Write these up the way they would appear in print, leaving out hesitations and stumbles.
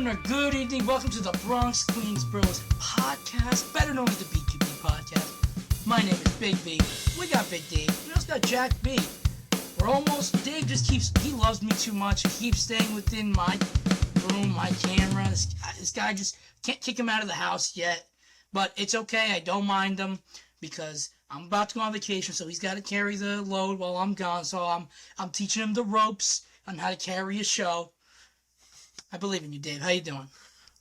or good evening. Welcome to the Bronx Queens Bros podcast, better known as the BQB podcast. My name is Big B. We got Big Dave. We also got Jack B. Dave just he loves me too much. He keeps staying within my room, my camera. This guy just can't kick him out of the house yet. But it's okay. I don't mind him because I'm about to go on vacation, so he's got to carry the load while I'm gone. So I'm teaching him the ropes on how to carry a show. I believe in you, Dave. How you doing?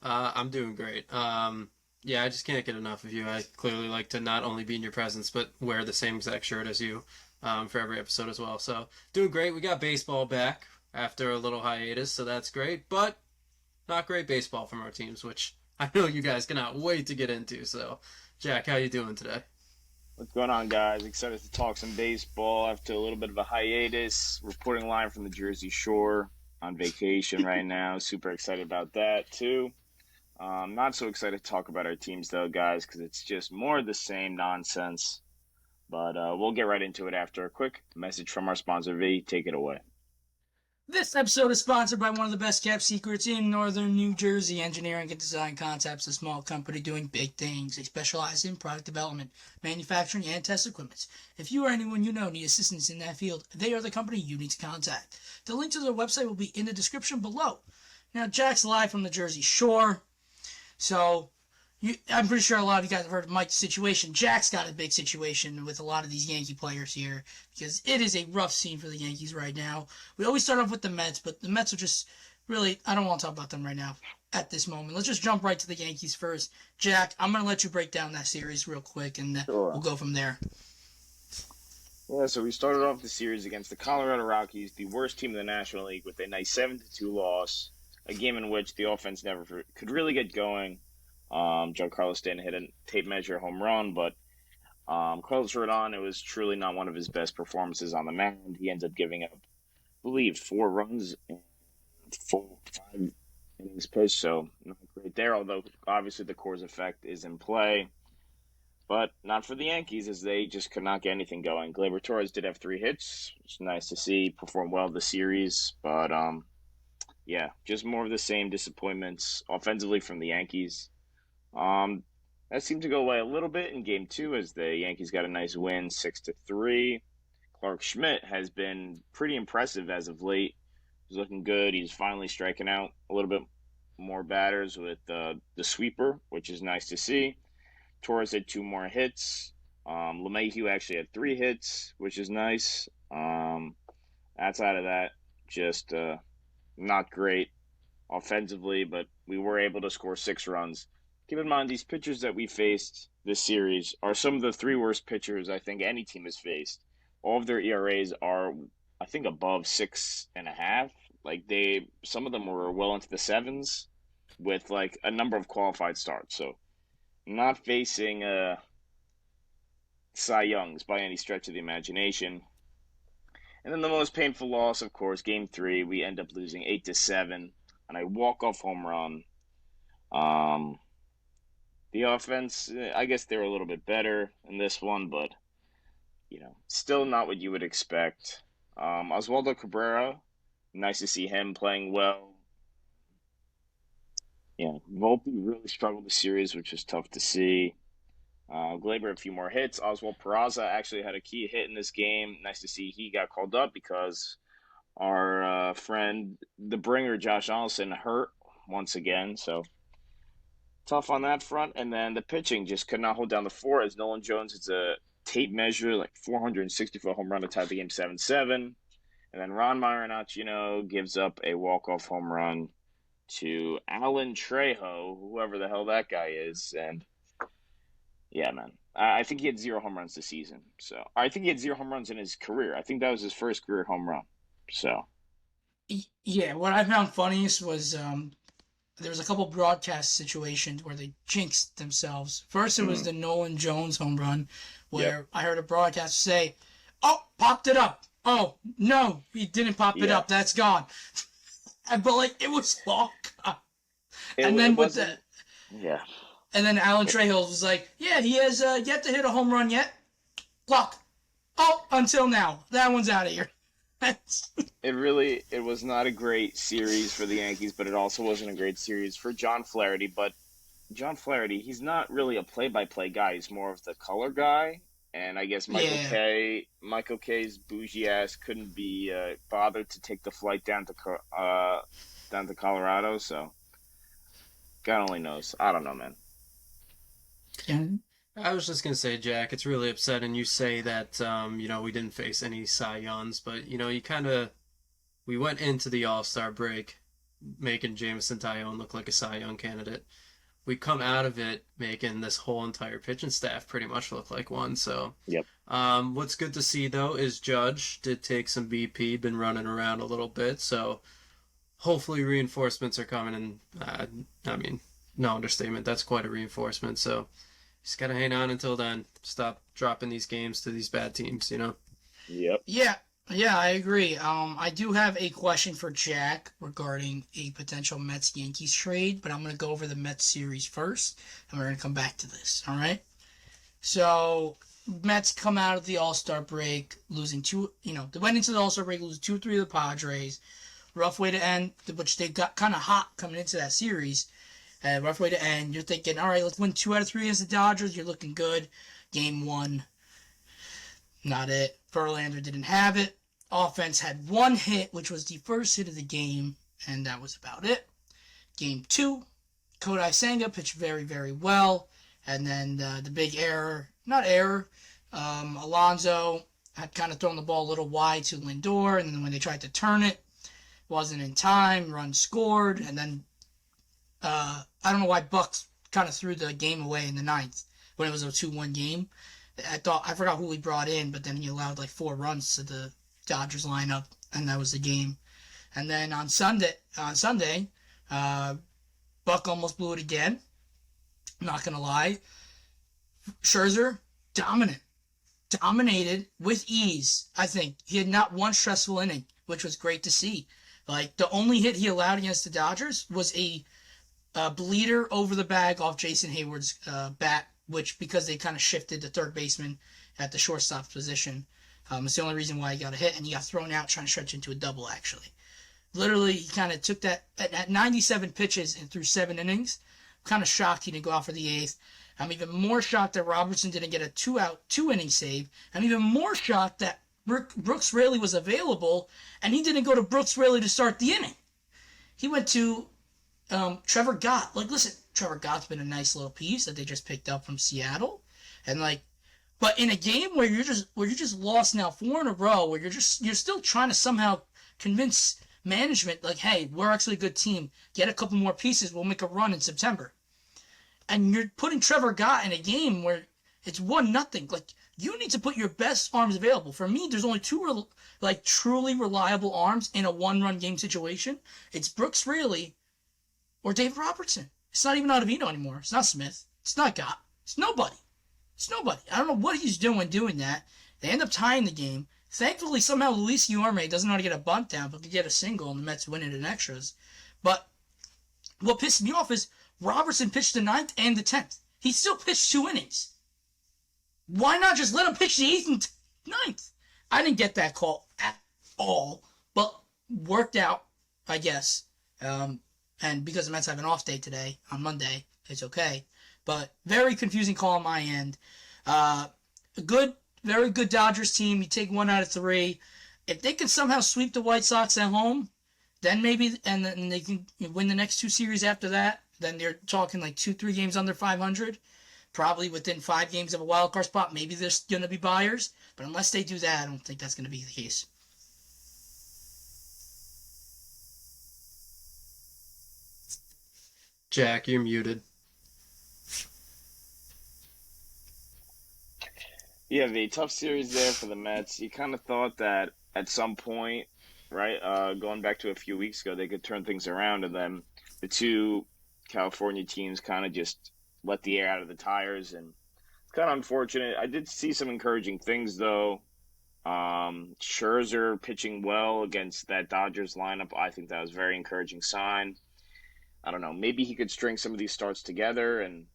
I'm doing great. Yeah, I just can't get enough of you. I clearly like to not only be in your presence, but wear the same exact shirt as you for every episode as well. So, doing great. We got baseball back after a little hiatus, so that's great. But not great baseball from our teams, which I know you guys cannot wait to get into. So, Jack, how you doing today? What's going on, guys? Excited to talk some baseball after a little bit of a hiatus. Reporting live from the Jersey Shore. On vacation right now. Super excited about that, too. Not so excited to talk about our teams, though, guys, because it's just more of the same nonsense. But we'll get right into it after a quick message from our sponsor, V. Take it away. This episode is sponsored by one of the best kept secrets in northern New Jersey. Engineering and Design Concepts, a small company doing big things. They specialize in product development, manufacturing, and test equipment. If you or anyone you know need assistance in that field, they are the company you need to contact. The link to their website will be in the description below. Now, Jack's live from the Jersey Shore, so I'm pretty sure a lot of you guys have heard of Mike's situation. Jack's got a big situation with a lot of these Yankee players here because it is a rough scene for the Yankees right now. We always start off with the Mets, but the Mets are just really, I don't want to talk about them right now at this moment. Let's just jump right to the Yankees first. Jack, I'm going to let you break down that series real quick, and We'll go from there. Yeah, so we started off the series against the Colorado Rockies, the worst team in the National League, with a nice 7-2 loss, a game in which the offense never could really get going. Giancarlo Stanton hit a tape measure home run, but Carlos Rodon, it was truly not one of his best performances on the mound. He ends up giving up, I believe, 4 runs in 5 innings pitched, so not great there, although obviously the Coors effect is in play. But not for the Yankees, as they just could not get anything going. Gleyber Torres did have 3 hits, which is nice to see, perform well this series, but yeah, just more of the same disappointments offensively from the Yankees. That seemed to go away a little bit in Game 2 as the Yankees got a nice win, 6-3. Clark Schmidt has been pretty impressive as of late. He's looking good. He's finally striking out a little bit more batters with the sweeper, which is nice to see. Torres had 2 more hits. LeMahieu actually had 3 hits, which is nice. Outside of that, just not great offensively, but we were able to score 6 runs. Keep in mind, these pitchers that we faced this series are some of the 3 worst pitchers I think any team has faced. All of their ERAs are, I think, above 6.5. Like some of them were well into the 7s with like a number of qualified starts. So not facing Cy Youngs by any stretch of the imagination. And then the most painful loss, of course, Game 3, we end up losing 8-7 on a walk-off home run. The offense, I guess they were a little bit better in this one, but, still not what you would expect. Oswaldo Cabrera, nice to see him playing well. Volpe really struggled the series, which was tough to see. Gleyber, a few more hits. Oswald Peraza actually had a key hit in this game. Nice to see he got called up because our friend, the bringer, Josh Allison, hurt once again. So tough on that front. And then the pitching just could not hold down the fort as Nolan Jones hits a tape measure, like 460-foot home run to tie the game 7-7. And then Ron Marinaccio gives up a walk-off home run to Alan Trejo, whoever the hell that guy is. And yeah, man, I think he had 0 home runs this season. So I think he had 0 home runs in his career. I think that was his first career home run. So yeah, what I found funniest was there was a couple broadcast situations where they jinxed themselves. First, it was the Nolan Jones home run, where I heard a broadcaster say, "Oh, popped it up. Oh no, he didn't pop it up. That's gone." But it was long gone. And then with that, and then Alan Trejo was like, "Yeah, he has yet to hit a home run yet. Luck. Oh, until now, that one's out of here." It was not a great series for the Yankees, but it also wasn't a great series for John Flaherty. But John Flaherty, he's not really a play-by-play guy. He's more of the color guy. And I guess Yeah. Michael K's bougie ass couldn't be bothered to take the flight down to Colorado. So God only knows. I don't know, man. Yeah. I was just gonna say, Jack, it's really upsetting you say that we didn't face any Cy Youngs, but you kind of we went into the All-Star break making Jameson Taillon look like a Cy Young candidate. We come out of it making this whole entire pitching staff pretty much look like one. So, Yep. what's good to see though is Judge did take some BP, been running around a little bit, so hopefully reinforcements are coming. And I mean, no understatement, that's quite a reinforcement. So just gotta hang on until then. Stop dropping these games to these bad teams. Yep. Yeah, yeah, I agree. I do have a question for Jack regarding a potential Mets Yankees trade, but I'm gonna go over the Mets series first, and we're gonna come back to this. All right. So Mets come out of the All Star break losing two. They went into the All Star break losing 2-3 to the Padres. Rough way to end, which they got kind of hot coming into that series. Rough way to end. You're thinking, all right, let's win 2 out of 3 against the Dodgers. You're looking good. Game 1, not it. Verlander didn't have it. Offense had 1 hit, which was the first hit of the game, and that was about it. Game 2, Kodai Senga pitched very, very well. And then the big error, not error, Alonso had kind of thrown the ball a little wide to Lindor, and then when they tried to turn it, wasn't in time, run scored, and then I don't know why Bucks kind of threw the game away in the ninth when it was a 2-1 game. I forgot who he brought in, but then he allowed like 4 runs to the Dodgers lineup, and that was the game. And then on Sunday, Buck almost blew it again. Not gonna lie, Scherzer dominated with ease. I think he had not one stressful inning, which was great to see. Like the only hit he allowed against the Dodgers was a bleeder over the bag off Jason Hayward's bat, which because they kind of shifted the third baseman at the shortstop position. It's the only reason why he got a hit, and he got thrown out trying to stretch into a double, actually. Literally, he kind of took that at 97 pitches and threw 7 innings. I'm kind of shocked he didn't go out for the 8th. I'm even more shocked that Robertson didn't get a 2-inning save. I'm even more shocked that Brooks Raley was available, and he didn't go to Brooks Raley to start the inning. He went to Trevor Gott. Like, listen, Trevor Gott's been a nice little piece that they just picked up from Seattle, and like, but in a game where you're just lost now 4 in a row, where you're still trying to somehow convince management like, hey, we're actually a good team. Get a couple more pieces, we'll make a run in September. And you're putting Trevor Gott in a game where it's 1-0. Like, you need to put your best arms available. For me, there's only 2 truly reliable arms in a 1-run game situation. It's Brooks Raley or David Robertson. It's not even Ottavino anymore. It's not Smith. It's not Gott. It's nobody. It's nobody. I don't know what he's doing that. They end up tying the game. Thankfully, somehow Luis Guillorme doesn't know how to get a bunt down, but could get a single, and the Mets win it in extras. But what pisses me off is Robertson pitched the 9th and the 10th. He still pitched 2 innings. Why not just let him pitch the 8th and 9th? I didn't get that call at all, but worked out, I guess. And because the Mets have an off day today, on Monday, it's okay. But very confusing call on my end. Very good Dodgers team. You take 1 out of 3. If they can somehow sweep the White Sox at home, then maybe, and then they can win the next 2 series after that, then they're talking like 2-3 games under 500. Probably within 5 games of a wild card spot. Maybe there's going to be buyers. But unless they do that, I don't think that's going to be the case. Jack, you're muted. Yeah, the tough series there for the Mets. You kind of thought that at some point, right, going back to a few weeks ago, they could turn things around, and then the 2 California teams kind of just let the air out of the tires, and it's kind of unfortunate. I did see some encouraging things, though. Scherzer pitching well against that Dodgers lineup. I think that was a very encouraging sign. I don't know. Maybe he could string some of these starts together, and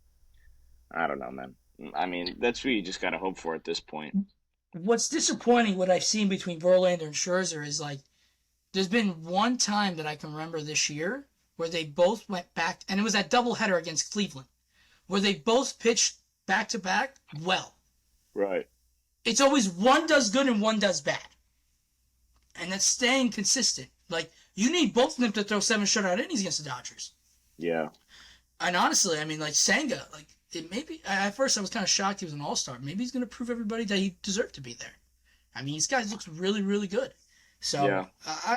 I don't know, man. I mean, that's what you just got to hope for at this point. what's disappointing, what I've seen between Verlander and Scherzer is like, there's been one time that I can remember this year where they both went back, and it was that doubleheader against Cleveland, where they both pitched back to back well. Right. It's always one does good and one does bad. And that's staying consistent. Like, you need both of them to throw 7 shutout innings against the Dodgers. Yeah. And honestly, I mean, like, Senga, like, at first I was kind of shocked he was an all-star. Maybe he's going to prove everybody that he deserved to be there. I mean, this guy looks really, really good. So, Yeah.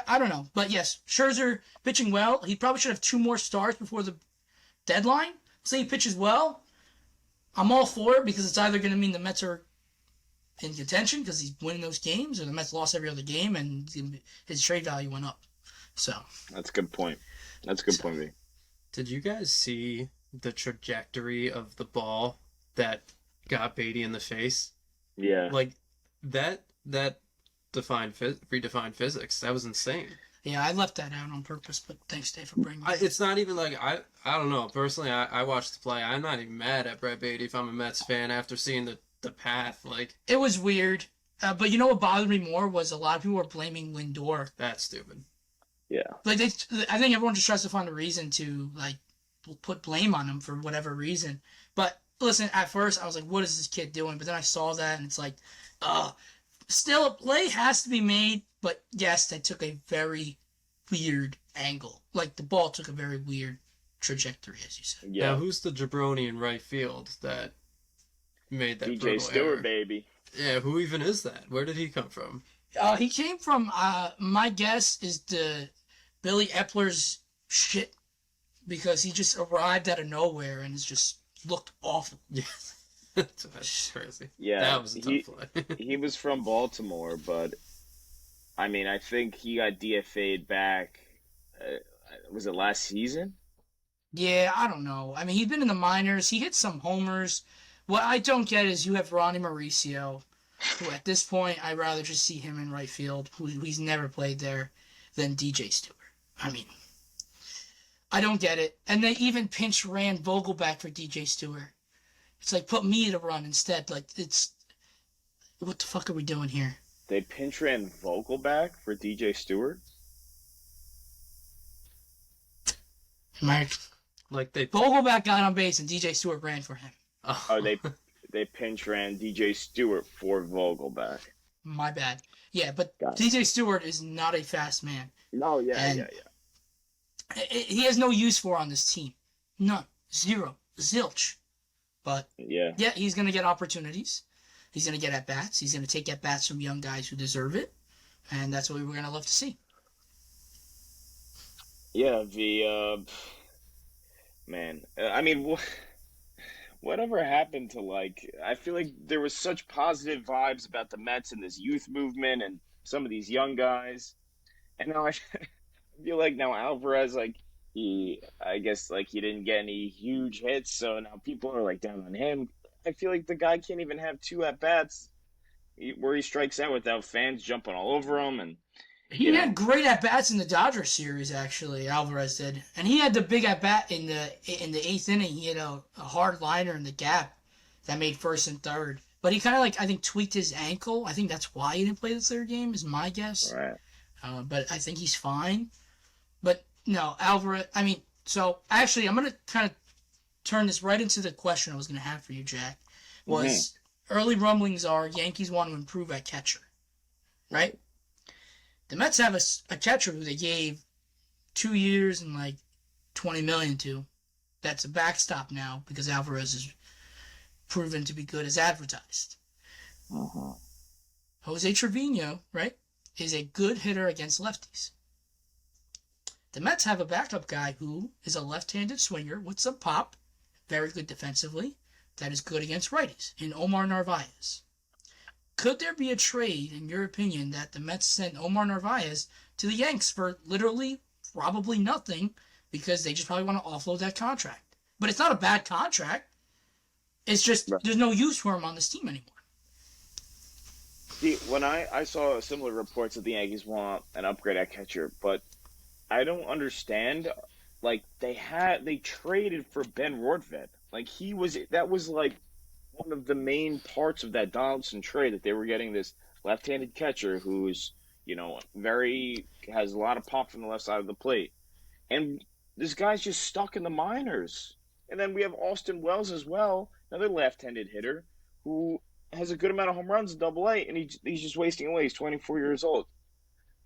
I don't know. But yes, Scherzer pitching well. He probably should have 2 more starts before the deadline. Say he pitches well. I'm all for it because it's either going to mean the Mets are in contention because he's winning those games, or the Mets lost every other game and his trade value went up. So That's a good point. That's a good point, V. Did you guys see the trajectory of the ball that got Beatty in the face? Yeah. Like that redefined physics. That was insane. yeah, I left that out on purpose, but thanks, Dave, for bringing it. It's not even like I don't know. Personally, I watched the play. I'm not even mad at Brett Beatty if I'm a Mets fan after seeing the path. Like, It was weird, but you know what bothered me more was a lot of people were blaming Lindor. that's stupid. Yeah. Like I think everyone just tries to find a reason to like put blame on him for whatever reason. But listen, at first I was like, "What is this kid doing?" But then I saw that, and it's like, still a play has to be made. But yes, they took a very weird angle. Like the ball took a very weird trajectory, as you said. Yeah. Now, who's the jabroni in right field that made that DJ brutal Stewart, error? baby. Yeah, who even is that? Where did he come from? He came from. My guess is the Billy Epler's shit because he just arrived out of nowhere and has just looked awful. Yeah, that's crazy. Yeah. That was a tough play. He was from Baltimore, but I mean, I think he got DFA'd back. Was it last season? Yeah, I don't know. I mean, he's been in the minors. He hit some homers. What I don't get is you have Ronnie Mauricio, who at this point I'd rather just see him in right field, he's never played there, than DJ Stewart. I mean, I don't get it. And they even pinch ran Vogelback for DJ Stewart. It's like, put me to run instead. Like, what the fuck are we doing here? They pinch ran Vogelback for DJ Stewart. Mark, Like they. Vogelback got on base and DJ Stewart ran for him. Oh, they pinch ran DJ Stewart for Vogelback. My bad. Yeah, but Got it. DJ Stewart is not a fast man. No, yeah, And- yeah. He has no use for on this team. None. Zero. Zilch. But, Yeah. yeah, he's going to get opportunities. He's going to get at-bats. He's going to take at-bats from young guys who deserve it. And that's what we're going to love to see. Yeah, man. I mean, whatever happened to, like, I feel like there was such positive vibes about the Mets and this youth movement and some of these young guys. And now I feel like now Alvarez, like, I guess, like, he didn't get any huge hits, so now people are, like, down on him. I feel like the guy can't even have 2 at-bats where he strikes out without fans jumping all over him. And He had great at-bats in the Dodgers series, actually, Alvarez did. And he had the big at-bat in the 8th inning. He had a hard liner in the gap that made first and third. But he kind of, like, I think, tweaked his ankle. I think that's why he didn't play the third game, is my guess. right. But I think he's fine. But, no, Alvarez, I mean, so, actually, I'm going to kind of turn this right into the question I was going to have for you, Jack. Was early rumblings are Yankees want to improve at catcher, right? The Mets have a catcher who they gave 2 years and like $20 million to. That's a backstop now because Alvarez is proven to be good as advertised. Jose Trevino, right, is a good hitter against lefties. The Mets have a backup guy who is a left-handed swinger with some pop, very good defensively, that is good against righties, in Omar Narvaez. Could there be a trade, in your opinion, that the Mets sent Omar Narvaez to the Yanks for literally probably nothing because they just probably want to offload that contract? But it's not a bad contract. It's just there's no use for him on this team anymore. See, when I saw similar reports that the Yankees want an upgrade at catcher, but I don't understand. Like they traded for Ben Rortvedt. Like that was like one of the main parts of that Donaldson trade, that they were getting this left-handed catcher who's, very has a lot of pop from the left side of the plate. And this guy's just stuck in the minors. And then we have Austin Wells as well, another left-handed hitter who has a good amount of home runs in Double A, and he's just wasting away. He's 24 years old.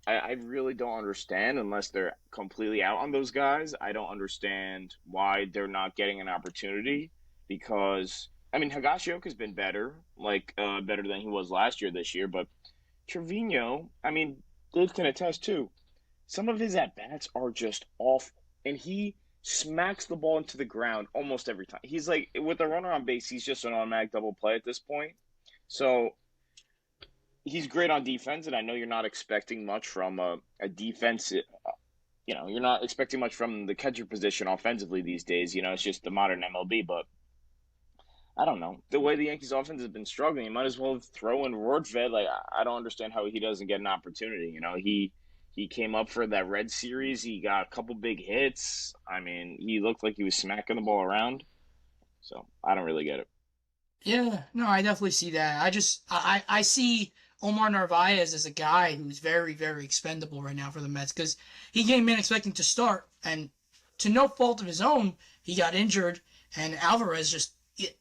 I really don't understand, unless they're completely out on those guys. I don't understand why they're not getting an opportunity, because I mean Higashioka's been better, better than he was last year this year, but Trevino, I mean, Dave can attest too. Some of his at bats are just off, and he smacks the ball into the ground almost every time. He's like, with a runner on base, he's just an automatic double play at this point. So he's great on defense, and I know you're not expecting much from a defense. You're not expecting much from the catcher position offensively these days. It's just the modern MLB. But I don't know. The way the Yankees offense has been struggling, you might as well throw in Rortvedt. I don't understand how he doesn't get an opportunity. He came up for that Red Series. He got a couple big hits. I mean, he looked like he was smacking the ball around. So I don't really get it. Yeah, no, I definitely see that. I see Omar Narvaez as a guy who's very, very expendable right now for the Mets, because he came in expecting to start, and to no fault of his own, he got injured, and Alvarez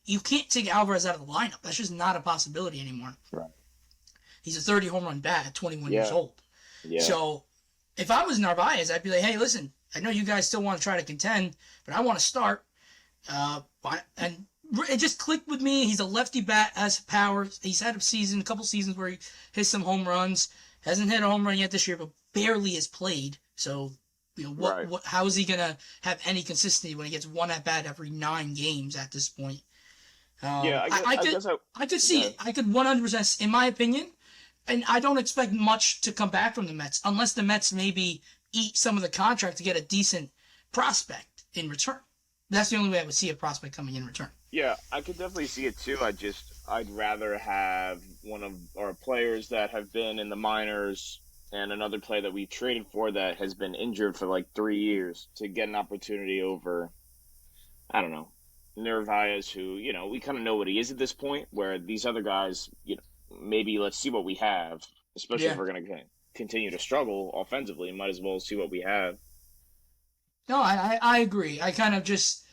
you can't take Alvarez out of the lineup. That's just not a possibility anymore. Right. He's a 30 home run bat at 21 years old. Yeah. So if I was Narvaez, I'd be like, hey, listen, I know you guys still want to try to contend, but I want to start. And it just clicked with me. He's a lefty bat, has power. He's had a couple seasons where he hits some home runs. Hasn't hit a home run yet this year, but barely has played. So, how is he going to have any consistency when he gets one at bat every 9 games at this point? I could see it. I could 100%, in my opinion, and I don't expect much to come back from the Mets unless the Mets maybe eat some of the contract to get a decent prospect in return. That's the only way I would see a prospect coming in return. Yeah, I could definitely see it too. I'd rather have one of our players that have been in the minors and another player that we traded for that has been injured for like 3 years to get an opportunity over, I don't know, Narvaez, who, we kind of know what he is at this point, where these other guys, maybe let's see what we have, especially if we're going to continue to struggle offensively. Might as well see what we have. No, I agree. I kind of just,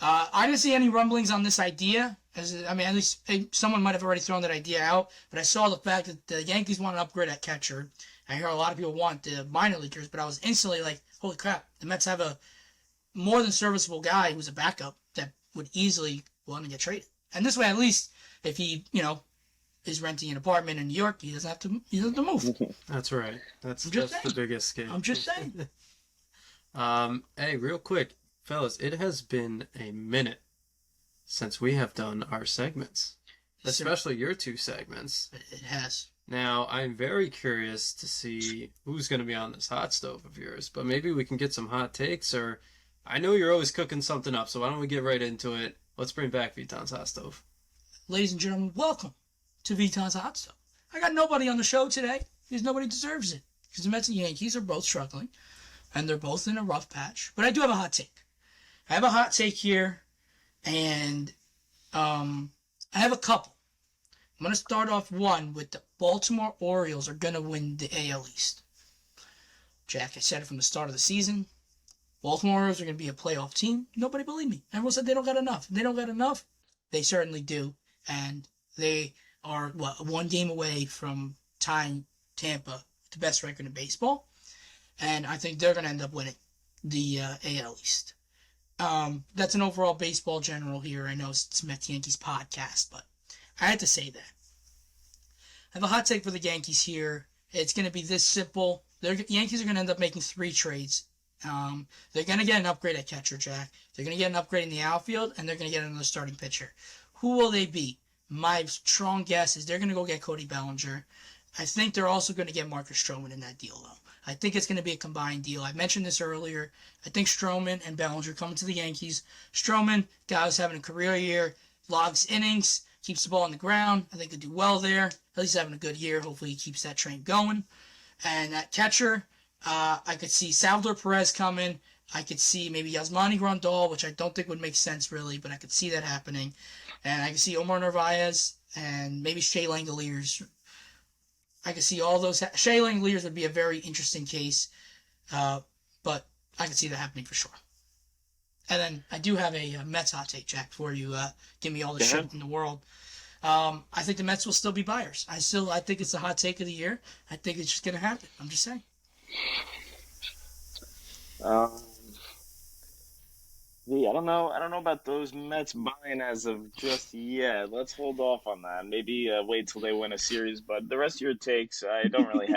I didn't see any rumblings on this idea. At least someone might have already thrown that idea out, but I saw the fact that the Yankees want an upgrade at catcher. I hear a lot of people want the minor leaguers, but I was instantly like, holy crap, the Mets have a more than serviceable guy who's a backup that would easily want to get traded. And this way, at least, if he, is renting an apartment in New York, he doesn't have to move. That's right. That's the biggest escape. I'm just saying. Hey, real quick, fellas, it has been a minute since we have done our segments, especially your 2 segments. It has. Now, I'm very curious to see who's going to be on this hot stove of yours, but maybe we can get some hot takes, or I know you're always cooking something up, so why don't we get right into it? Let's bring back Vitan's hot stove. Ladies and gentlemen, welcome to Vitan's hot stove. I got nobody on the show today because nobody deserves it, because the Mets and Yankees are both struggling, and they're both in a rough patch, but I do have a hot take. I have a hot take here, and I have a couple. I'm going to start off one with the Baltimore Orioles are going to win the AL East. Jack, I said it from the start of the season. Baltimore Orioles are going to be a playoff team. Nobody believed me. Everyone said they don't got enough. They don't got enough. They certainly do. And they are, 1 game away from tying Tampa with the best record in baseball. And I think they're going to end up winning the AL East. That's an overall baseball general here. I know it's Mets Yankees podcast, but I had to say that. I have a hot take for the Yankees here. It's going to be this simple. The Yankees are going to end up making 3 trades. They're going to get an upgrade at catcher, Jack. They're going to get an upgrade in the outfield, and they're going to get another starting pitcher. Who will they be? My strong guess is they're going to go get Cody Bellinger. I think they're also going to get Marcus Stroman in that deal, though. I think it's going to be a combined deal. I mentioned this earlier. I think Stroman and Bellinger coming to the Yankees. Stroman, guy who's having a career year, logs innings, keeps the ball on the ground. I think he'll do well there. At least having a good year. Hopefully he keeps that train going. And that catcher, I could see Salvador Perez coming. I could see maybe Yasmani Grandal, which I don't think would make sense really, but I could see that happening. And I can see Omar Narvaez and maybe Shea Langoliers. I can see all those. Shea Langoliers would be a very interesting case, but I can see that happening for sure. And then I do have a Mets hot take, Jack, before you give me all the shit in the world. I think the Mets will still be buyers. I think it's the hot take of the year. I think it's just gonna happen. I'm just saying. I don't know. I don't know about those Mets buying as of just yet. Let's hold off on that. Maybe wait till they win a series. But the rest of your takes, I don't really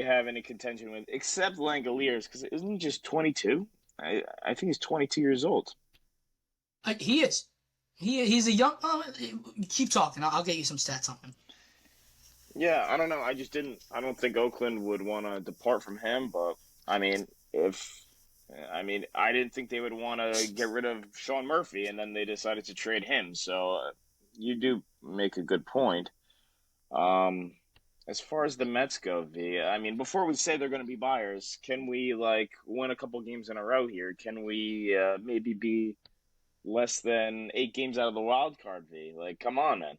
have any contention with, except Langoliers, because isn't he just 22? I think he's 22 years old. He is. He's a young. Keep talking. I'll get you some stats on him. Yeah, I don't know. I don't think Oakland would want to depart from him. But I mean, I didn't think they would want to get rid of Sean Murphy, and then they decided to trade him. So you do make a good point. As far as the Mets go, I mean, before we say they're going to be buyers, can we win a couple games in a row here? Can we maybe be less than 8 games out of the wild card, come on, man.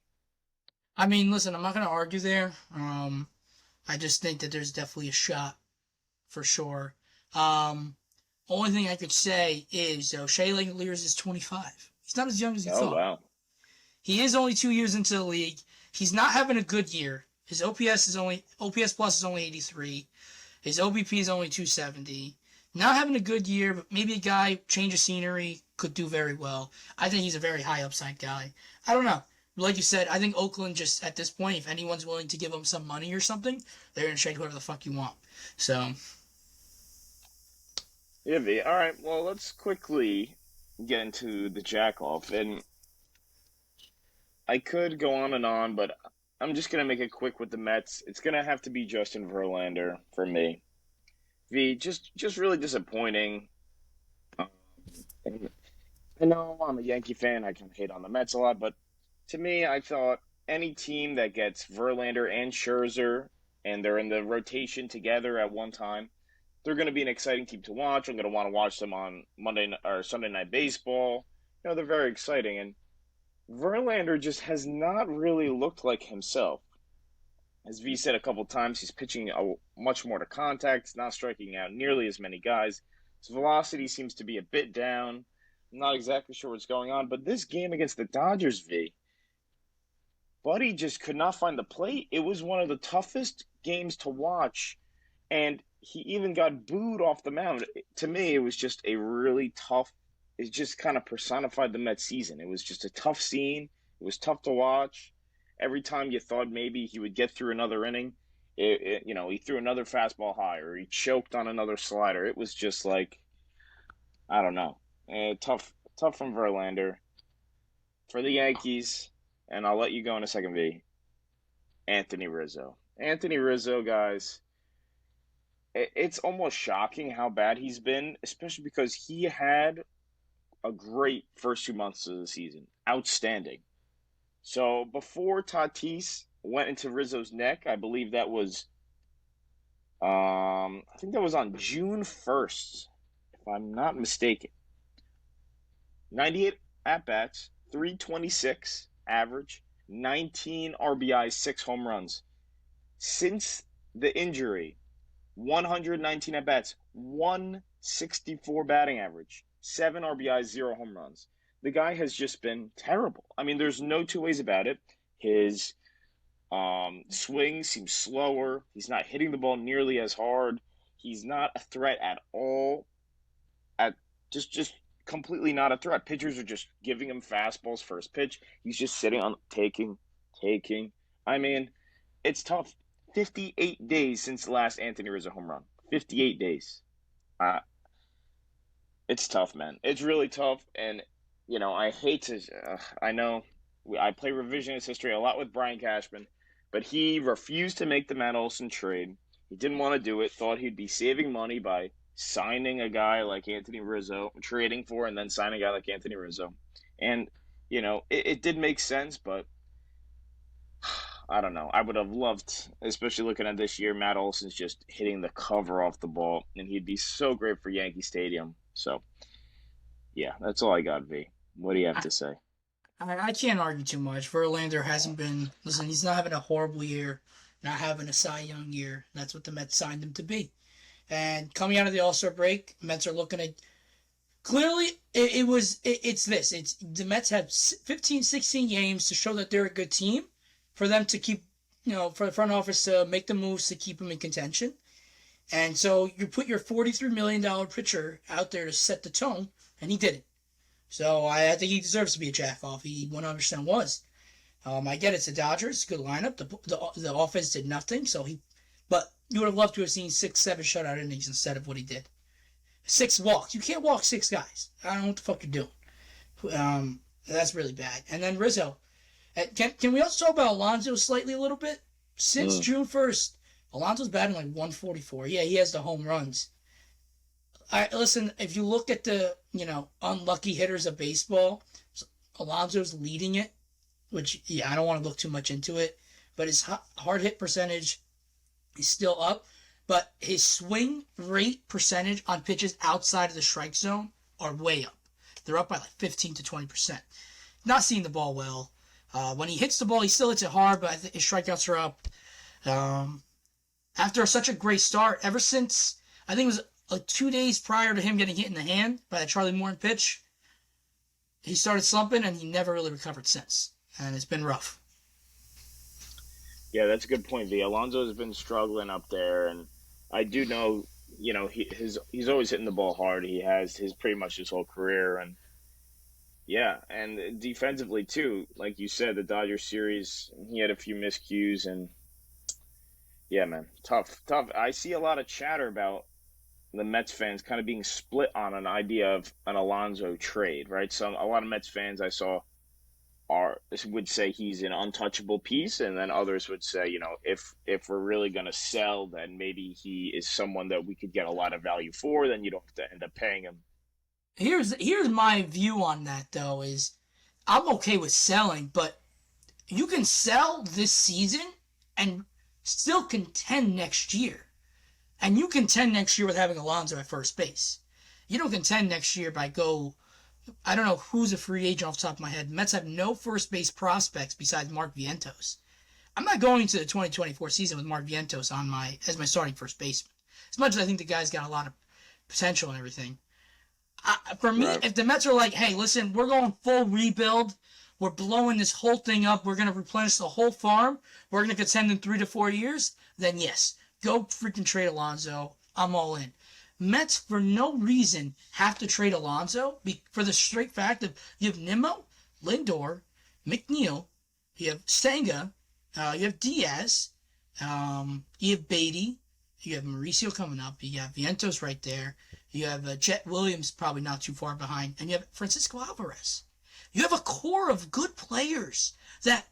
I mean, listen, I'm not going to argue there. I just think that there's definitely a shot for sure. Only thing I could say is, though, Shea Langoliers is 25. He's not as young as you thought. Oh, wow. He is only 2 years into the league. He's not having a good year. His OPS plus is only 83. His OBP is only 270. Not having a good year, but maybe a guy, change of scenery, could do very well. I think he's a very high upside guy. I don't know. Like you said, I think Oakland just, at this point, if anyone's willing to give him some money or something, they're going to trade whoever the fuck you want. So. Yeah, V. All right, well, let's quickly get into the jack-off. And I could go on and on, but I'm just going to make it quick with the Mets. It's going to have to be Justin Verlander for me. V, just really disappointing. I know I'm a Yankee fan. I can hate on the Mets a lot, but to me, I thought any team that gets Verlander and Scherzer and they're in the rotation together at one time, they're going to be an exciting team to watch. I'm going to want to watch them on Monday or Sunday Night Baseball. They're very exciting. And Verlander just has not really looked like himself. As V said a couple times, he's pitching much more to contact, not striking out nearly as many guys. His velocity seems to be a bit down. I'm not exactly sure what's going on, but this game against the Dodgers, V, Buddy just could not find the plate. It was one of the toughest games to watch, and he even got booed off the mound. To me, it was just a really tough. It just kind of personified the Mets season. It was just a tough scene. It was tough to watch. Every time you thought maybe he would get through another inning, he threw another fastball high or he choked on another slider. It was just I don't know, tough from Verlander. For the Yankees, and I'll let you go in a second, V. Anthony Rizzo. Anthony Rizzo, guys, it's almost shocking how bad he's been, especially because he had a great first 2 months of the season. Outstanding. So before Tatis went into Rizzo's neck, I believe that was, I think that was on June 1st, if I'm not mistaken. 98 at-bats, 326 average, 19 RBIs, 6 home runs. Since the injury, 119 at-bats, 164 batting average, 7 RBIs, 0 home runs. The guy has just been terrible. I mean, there's no two ways about it. His swing seems slower. He's not hitting the ball nearly as hard. He's not a threat at all. Just completely not a threat. Pitchers are just giving him fastballs first pitch. He's just sitting on taking. I mean, it's tough. 58 days since the last Anthony Rizzo home run. 58 days. It's tough, man. It's really tough, and I hate to. I know I play revisionist history a lot with Brian Cashman, but he refused to make the Matt Olson trade. He didn't want to do it. Thought he'd be saving money by signing a guy like Anthony Rizzo, trading for, and then signing a guy like Anthony Rizzo. And it did make sense, but I don't know. I would have loved, especially looking at this year, Matt Olson's just hitting the cover off the ball, and he'd be so great for Yankee Stadium. So, yeah, that's all I got, V. What do you have to say? I can't argue too much. Verlander hasn't been. Listen, he's not having a horrible year, not having a Cy Young year. That's what the Mets signed him to be. And coming out of the All Star break, Mets are looking at. Clearly, it's this. It's the Mets had 15, 16 games to show that they're a good team, for them to keep, for the front office to make the moves to keep them in contention. And so you put your $43 million pitcher out there to set the tone, and he did it. So I think he deserves to be a jack-off. He 100% was. I get it's the Dodgers, good lineup. The offense did nothing, but you would have loved to have seen 6, 7 shutout innings instead of what he did. 6 walks. You can't walk 6 guys. I don't know what the fuck you're doing. That's really bad. And then Rizzo. Can we also talk about Alonso slightly a little bit? Since June 1st, Alonso's batting like 144. Yeah, he has the home runs. Listen, if you look at the, unlucky hitters of baseball, Alonso's leading it, which, yeah, I don't want to look too much into it, but his hard hit percentage is still up, but his swing rate percentage on pitches outside of the strike zone are way up. They're up by like 15 to 20%. Not seeing the ball well. When he hits the ball, he still hits it hard, but his strikeouts are up. After such a great start, ever since, I think it was like 2 days prior to him getting hit in the hand by that Charlie Morton pitch, he started slumping, and he never really recovered since. And it's been rough. Yeah, that's a good point. Alonso has been struggling up there, and I do know, he's always hitting the ball hard. He has pretty much his whole career, and yeah, and defensively too, like you said, the Dodgers series, he had a few miscues, and yeah, man, tough. I see a lot of chatter about the Mets fans kind of being split on an idea of an Alonso trade, right? A lot of Mets fans I saw would say he's an untouchable piece, and then others would say, if we're really going to sell, then maybe he is someone that we could get a lot of value for, then you don't have to end up paying him. Here's my view on that, though, is I'm okay with selling, but you can sell this season and still contend next year. And you contend next year with having Alonso at first base. You don't contend next year I don't know who's a free agent off the top of my head. Mets have no first base prospects besides Mark Vientos. I'm not going to the 2024 season with Mark Vientos as my starting first baseman. As much as I think the guy's got a lot of potential and everything. For me, right. If the Mets are like, hey, listen, we're going full rebuild. We're blowing this whole thing up. We're going to replenish the whole farm. We're going to contend in 3 to 4 years. Then yes, go freaking trade Alonso. I'm all in. Mets, for no reason, have to trade Alonso for the straight fact of you have Nimmo, Lindor, McNeil, you have Senga, you have Diaz, you have Beatty, you have Mauricio coming up, you have Vientos right there, you have Jet Williams probably not too far behind, and you have Francisco Alvarez. You have a core of good players that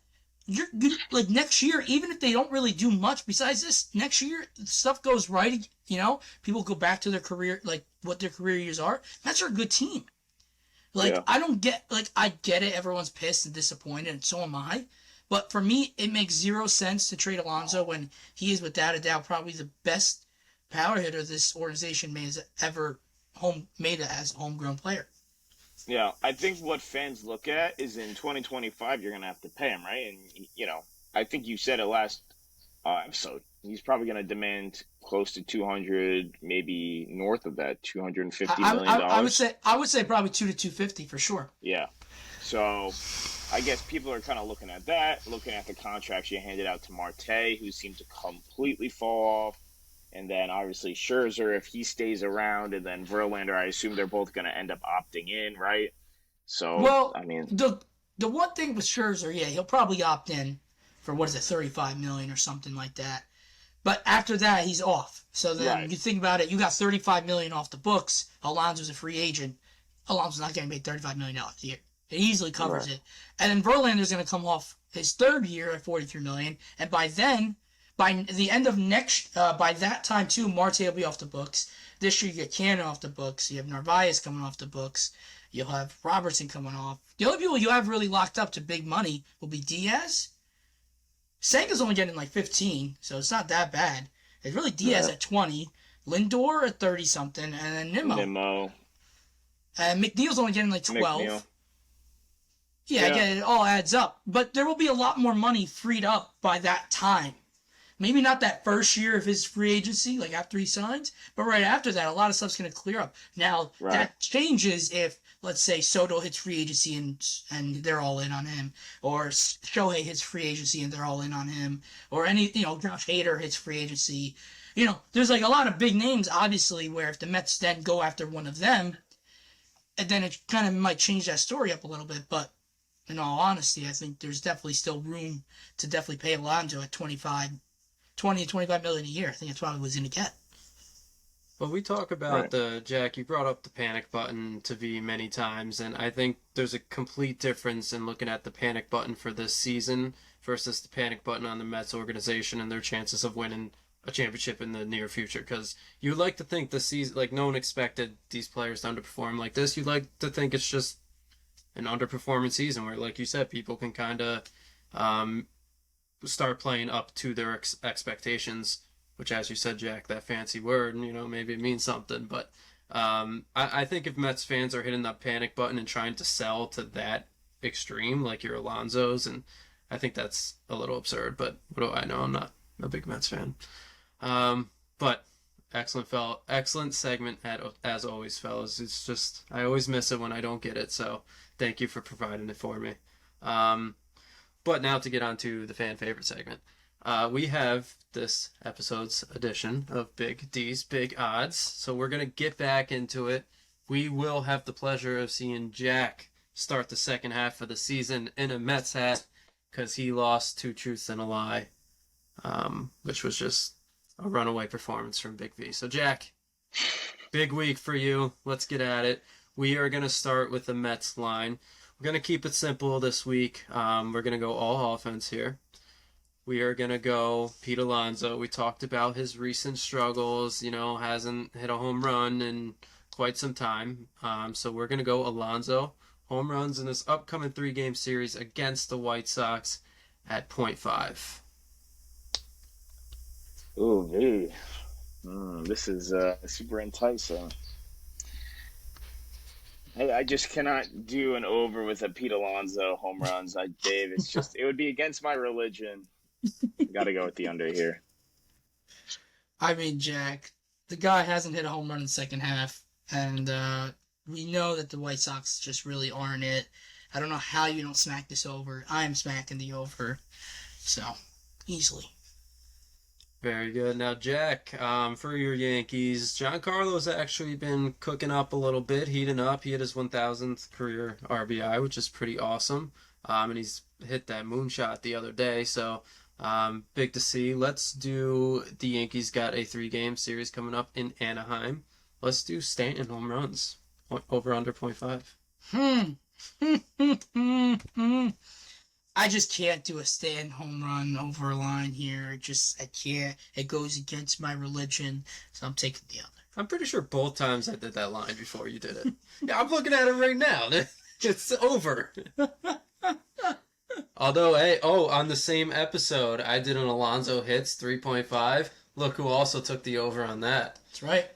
you're like next year, even if they don't really do much besides this, next year stuff goes right, people go back to their career, like what their career years are. Mets are a good team. Like, yeah. I get it, everyone's pissed and disappointed, and so am I. But for me, it makes zero sense to trade Alonso when he is without a doubt probably the best power hitter this organization has ever made as a homegrown player. Yeah, I think what fans look at is in 2025 you're going to have to pay him, right? And, I think you said it last episode. He's probably going to demand close to 200, maybe north of that, $250 million. I would say probably 2 to 250 for sure. Yeah. So I guess people are kind of looking at that, looking at the contracts you handed out to Marte, who seemed to completely fall off. And then obviously Scherzer, if he stays around, and then Verlander, I assume they're both going to end up opting in, right? So, well, I mean, the one thing with Scherzer, yeah, he'll probably opt in for $35 million or something like that. But after that, he's off. So then You think about it, you got $35 million off the books. Alonso's a free agent. Alonso's not getting paid $35 million a year. It easily covers it. And then Verlander's going to come off his third year at $43 million, and by then. By the end of by that time too, Marte will be off the books. This year you get Cannon off the books. You have Narvaez coming off the books. You'll have Robertson coming off. The only people you have really locked up to big money will be Diaz. Senga's only getting like 15, so it's not that bad. It's really Diaz at 20, Lindor at 30 something, and then Nimmo. And McNeil's only getting like 12. Yeah, again, it all adds up. But there will be a lot more money freed up by that time. Maybe not that first year of his free agency, like after he signs, but right after that, a lot of stuff's going to clear up. Now, that changes if, let's say, Soto hits free agency and they're all in on him, or Shohei hits free agency and they're all in on him, or Josh Hader hits free agency. There's like a lot of big names, obviously, where if the Mets then go after one of them, and then it kind of might change that story up a little bit, but in all honesty, I think there's definitely still room to definitely pay Alonso at 20 to 25 million a year. I think that's what he was going to get. Well, we talk about Jack, you brought up the panic button to V many times, and I think there's a complete difference in looking at the panic button for this season versus the panic button on the Mets organization and their chances of winning a championship in the near future. Because you'd like to think the season, like, no one expected these players to underperform like this. You'd like to think it's just an underperforming season where, like you said, people can kind of start playing up to their expectations, which, as you said, Jack, that fancy word, maybe it means something. But I think if Mets fans are hitting that panic button and trying to sell to that extreme, like your Alonsos, and I think that's a little absurd, but what do I know? I'm not a big Mets fan. But excellent segment as always, fellas. It's just, I always miss it when I don't get it, so thank you for providing it for me. But now to get on to the fan favorite segment. We have this episode's edition of Big D's Big Odds, so we're going to get back into it. We will have the pleasure of seeing Jack start the second half of the season in a Mets hat because he lost 2 truths and a lie, which was just a runaway performance from Big V. So Jack, big week for you. Let's get at it. We are going to start with the Mets line. We're going to keep it simple this week. We're going to go all offense here. We are going to go Pete Alonso. We talked about his recent struggles, hasn't hit a home run in quite some time. So we're going to go Alonso. Home runs in this upcoming 3-game series against the White Sox at 0.5. Ooh, hey. This is super enticing. I just cannot do an over with a Pete Alonso home runs. Dave, it would be against my religion. Got to go with the under here. I mean, Jack, the guy hasn't hit a home run in the second half, and we know that the White Sox just really aren't it. I don't know how you don't smack this over. I am smacking the over, so easily. Very good. Now, Jack, for your Yankees, Giancarlo's actually been cooking up a little bit, heating up. He hit his 1,000th career RBI, which is pretty awesome. And he's hit that moonshot the other day, so big to see. Let's do the Yankees got a 3-game series coming up in Anaheim. Let's do Stanton home runs, over under 0.5. I just can't do a Stanton home run over a line here. I can't. It goes against my religion, so I'm taking the other. I'm pretty sure both times I did that line before you did it. Yeah, I'm looking at it right now. It's over. Although, on the same episode, I did an Alonso hits 3.5. Look who also took the over on that. That's right.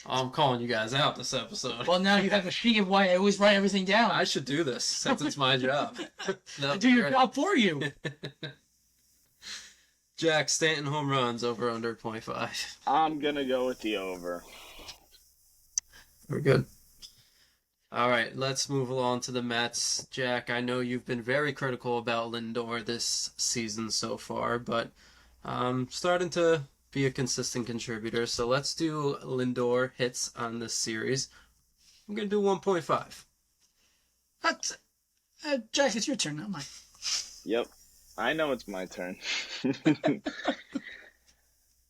I'm calling you guys out this episode. Well, now you have a sheet of why I always write everything down. I should do this since it's my job. I do your job for you. Jack, Stanton home runs over under 0.5. I'm going to go with the over. We're good. All right, let's move along to the Mets. Jack, I know you've been very critical about Lindor this season so far, but starting to be a consistent contributor. So let's do Lindor hits on this series. I'm going to do 1.5. That's, Jack, it's your turn, not mine. Yep. I know it's my turn.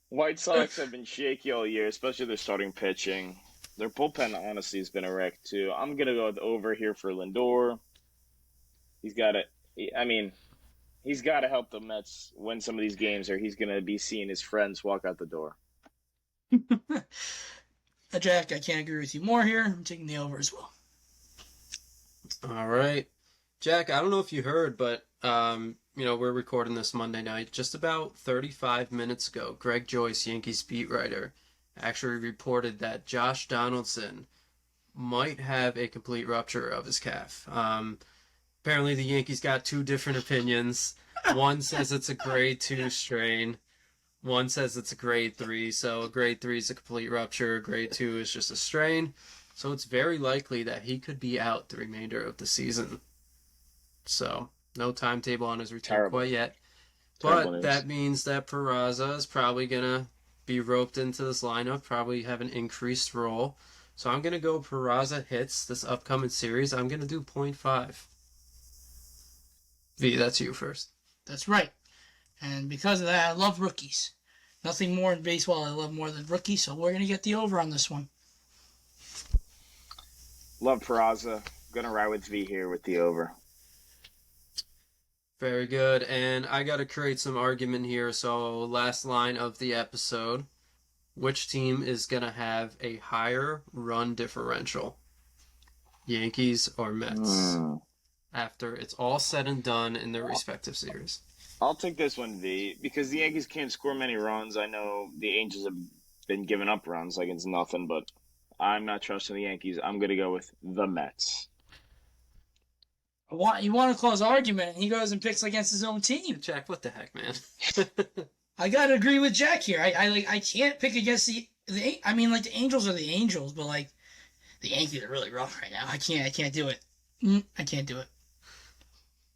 White Sox have been shaky all year, especially their starting pitching. Their bullpen, honestly, has been a wreck, too. I'm going to go with over here for Lindor. He's got to help the Mets win some of these games, or he's going to be seeing his friends walk out the door. Jack, I can't agree with you more here. I'm taking the over as well. All right. Jack, I don't know if you heard, but, we're recording this Monday night. Just about 35 minutes ago, Greg Joyce, Yankees beat writer, actually reported that Josh Donaldson might have a complete rupture of his calf. Apparently, the Yankees got two different opinions. One says it's a grade 2 strain. One says it's a grade 3. So a grade 3 is a complete rupture. Grade 2 is just a strain. So it's very likely that he could be out the remainder of the season. So no timetable on his return Terrible. quite yet. Terrible But news. that means that Peraza is probably going to be roped into this lineup, probably have an increased role. So I'm going to go Peraza hits this upcoming series. I'm going to do 0.5. V, that's you first. That's right. And because of that, I love rookies. Nothing more in baseball I love more than rookies, so we're going to get the over on this one. Love Peraza. Gonna ride with V here with the over. Very good. And I got to create some argument here. So last line of the episode. Which team is going to have a higher run differential? Yankees or Mets? After it's all said and done in their respective series. I'll take this one, V, because the Yankees can't score many runs. I know the Angels have been giving up runs like it's nothing, but I'm not trusting the Yankees. I'm going to go with the Mets. You want to cause argument, and he goes and picks against his own team. Jack, what the heck, man? I gotta agree with Jack here. I can't pick against the I mean, like, the Angels are the Angels, but like the Yankees are really rough right now. I can't do it. I can't do it.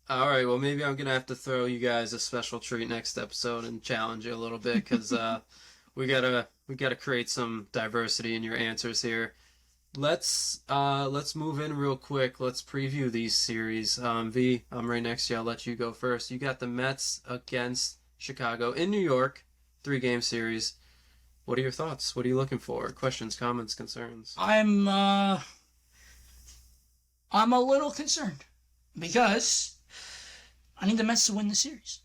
All right, well, maybe I'm going to have to throw you guys a special treat next episode and challenge you a little bit because we gotta create some diversity in your answers here. Let's move in real quick. Let's preview these series. V, I'm right next to you. I'll let you go first. You got the Mets against Chicago in New York, 3-game series. What are your thoughts? What are you looking for? Questions, comments, concerns? I'm a little concerned because I need the Mets to win the series.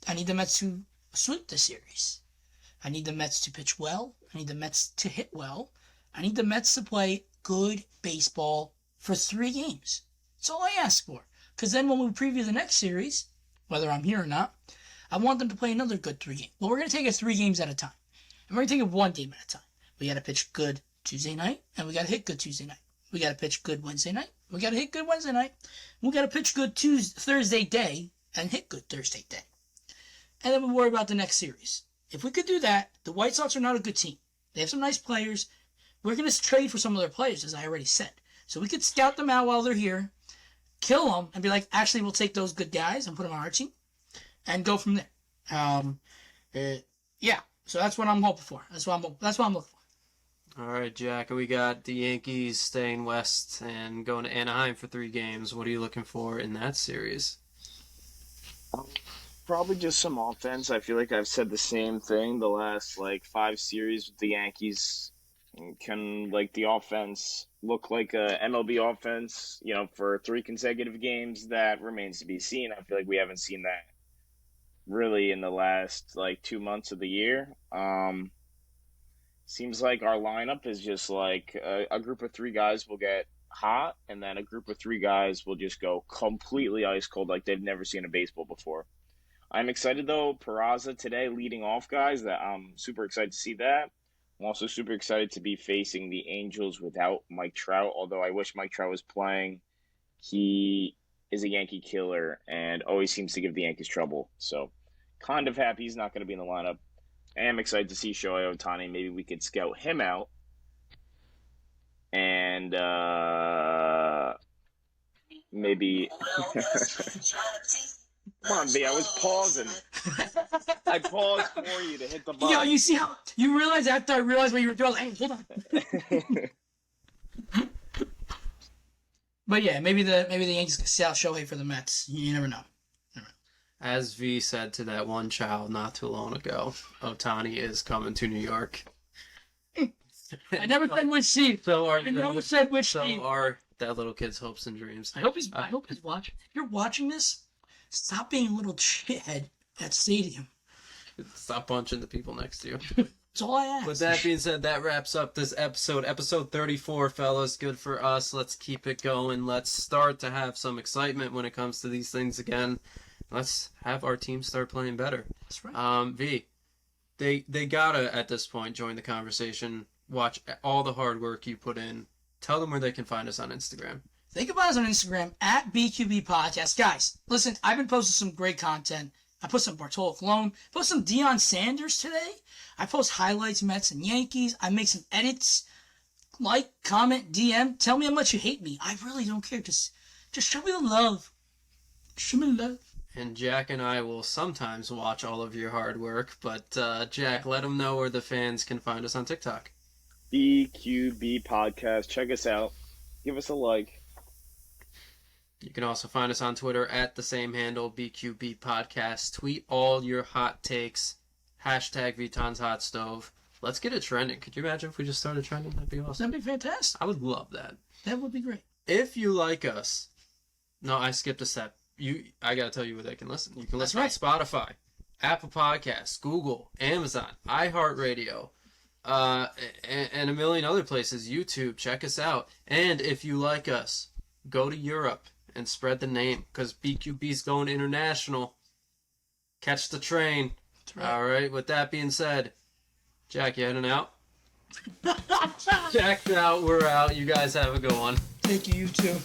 I need the Mets to sweep the series. I need the Mets to pitch well. I need the Mets to hit well. I need the Mets to play good baseball for 3 games. That's all I ask for. Because then when we preview the next series, whether I'm here or not, I want them to play another good 3 games. But we're going to take it 3 games at a time. And we're going to take it 1 game at a time. We got to pitch good Tuesday night, and we got to hit good Tuesday night. We got to pitch good Wednesday night. We got to hit good Wednesday night. We got to pitch good Thursday day and hit good Thursday day. And then we worry about the next series. If we could do that, the White Sox are not a good team. They have some nice players. We're going to trade for some of their players, as I already said. So we could scout them out while they're here, kill them, and be like, actually, we'll take those good guys and put them on our team, and go from there. Yeah. So that's what I'm hoping for. That's what I'm looking for. All right, Jack. We got the Yankees staying west and going to Anaheim for 3 games. What are you looking for in that series? Probably just some offense. I feel like I've said the same thing the last 5 series with the Yankees. Can the offense look like a MLB offense, for 3 consecutive games? That remains to be seen. I feel like we haven't seen that really in the last 2 months of the year. Seems like our lineup is just a group of 3 guys will get hot, and then a group of 3 guys will just go completely ice cold like they've never seen a baseball before. I'm excited, though. Peraza today leading off, guys. That I'm super excited to see that. I'm also super excited to be facing the Angels without Mike Trout, although I wish Mike Trout was playing. He is a Yankee killer and always seems to give the Yankees trouble. So kind of happy he's not going to be in the lineup. I am excited to see Shohei Ohtani. Maybe we could scout him out. And maybe... Come on, B, I was pausing. I paused for you to hit the button. Yo, you see how you realize after I realized what you were doing? Hey, hold on. But yeah, maybe the Yankees could sell Shohei for the Mets. You never know. As V said to that one child not too long ago, Ohtani is coming to New York. I never said which team. So are I never said which so team. are that little kid's hopes and dreams. I hope he's watching. If you're watching this, stop being a little shithead at stadium. Stop punching the people next to you. That's all I ask. With that being said, that wraps up this episode 34, fellas. Good for us. Let's keep it going. Let's start to have some excitement when it comes to these things again. Let's have our team start playing better. That's right. V, they gotta at this point join the conversation. Watch all the hard work you put in. Tell them where they can find us on Instagram. Think about us on Instagram at BQB Podcast. Guys, listen, I've been posting some great content. I put some Bartolo Colon, post some Deion Sanders today. I post highlights, Mets and Yankees. I make some edits. Like, comment, DM. Tell me how much you hate me. I really don't care. Just show me the love. Show me the love. And Jack and I will sometimes watch all of your hard work, but Jack, let them know where the fans can find us on TikTok. BQB Podcast. Check us out. Give us a like. You can also find us on Twitter at the same handle, BQB Podcast. Tweet all your hot takes. Hashtag Vuitton's Hot Stove. Let's get it trending. Could you imagine if we just started trending? That'd be awesome. That'd be fantastic. I would love that. That would be great. If you like us, no, I skipped a step. I gotta tell you where they can listen. You can listen on Spotify, Apple Podcasts, Google, Amazon, iHeartRadio, and a million other places. YouTube, check us out. And if you like us, go to Europe and spread the name, because BQB's going international. Catch the train. Right. All right. With that being said, Jack, you heading out? Jack's out. We're out. You guys have a good one. Thank you. You too.